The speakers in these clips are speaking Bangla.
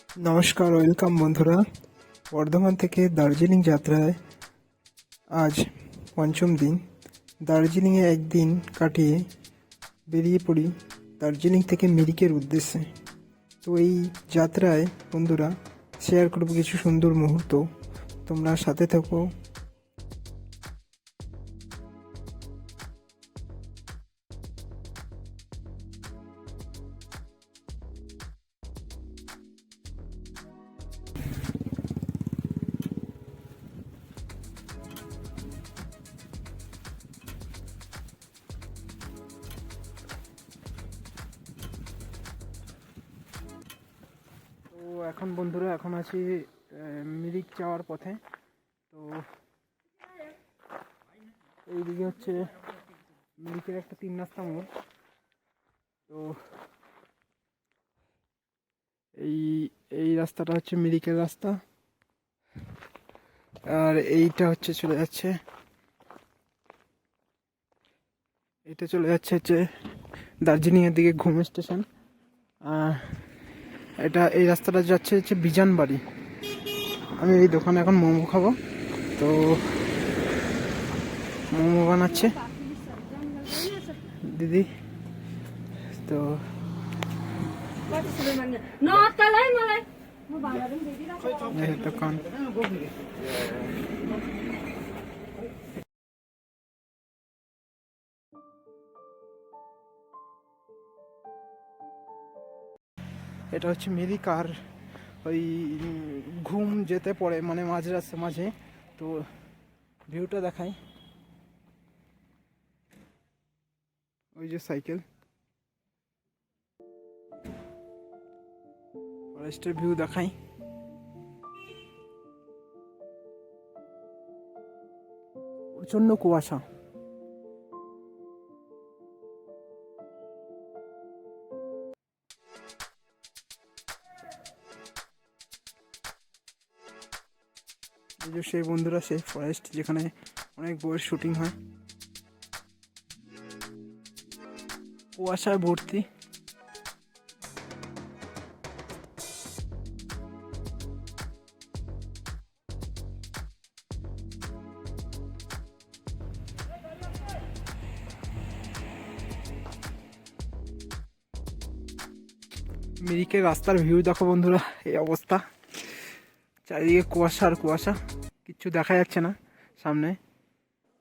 নমস্কার, ওয়েলকাম বন্ধুরা। বর্ধমান থেকে দার্জিলিং যাত্রায় আজ পঞ্চম দিন। দার্জিলিংয়ে একদিন কাটিয়ে বেরিয়ে পড়ি দার্জিলিং থেকে মিরিকের উদ্দেশ্যে। তো এই যাত্রায় বন্ধুরা শেয়ার করব কিছু সুন্দর মুহূর্ত, তোমরা সাথে থাকো। তো এখন বন্ধুরা আছি মিরিক যাওয়ার পথে। তো এইদিকে হচ্ছে মিরিকের একটা 3 রাস্তা মোড়। তো এই এই রাস্তাটা হচ্ছে মিরিকের রাস্তা, আর এইটা হচ্ছে চলে যাচ্ছে দার্জিলিংয়ের দিকে ঘুম স্টেশন। আর এই রাস্তাটা যাচ্ছে হচ্ছে বিজানবাড়ি। আমি এই দোকানে এখন মোমো খাবো, তো মোমো বানাচ্ছে দিদি। তো দোকান এটা হচ্ছে মিরিক। আর ওই ঘুম যেতে পড়ে মানে মাঝ রাস্তা মাঝে। তো ভিউটা দেখাই, ওই যে সাইকেল ফরেস্টের ভিউ দেখাই। প্রচন্ড কুয়াশা। এই যে সেই বন্ধুরা সেই ফরেস্ট যেখানে অনেক বইয়ের শুটিং হয়, কুয়াশায় ভর্তি। মিরিকের রাস্তার ভিউ দেখো বন্ধুরা, এই অবস্থা। চারিদিকে কুয়াশা আর কুয়াশা, কিচ্ছু দেখা যাচ্ছে না সামনে।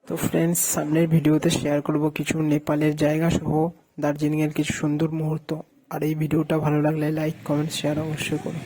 তো ফ্রেন্ডস, সামনের ভিডিওতে শেয়ার করব কিছু নেপালের জায়গা সহ দার্জিলিংয়ের কিছু সুন্দর মুহূর্ত। আর এই ভিডিওটা ভালো লাগলে লাইক, কমেন্ট, শেয়ার অবশ্যই করুন।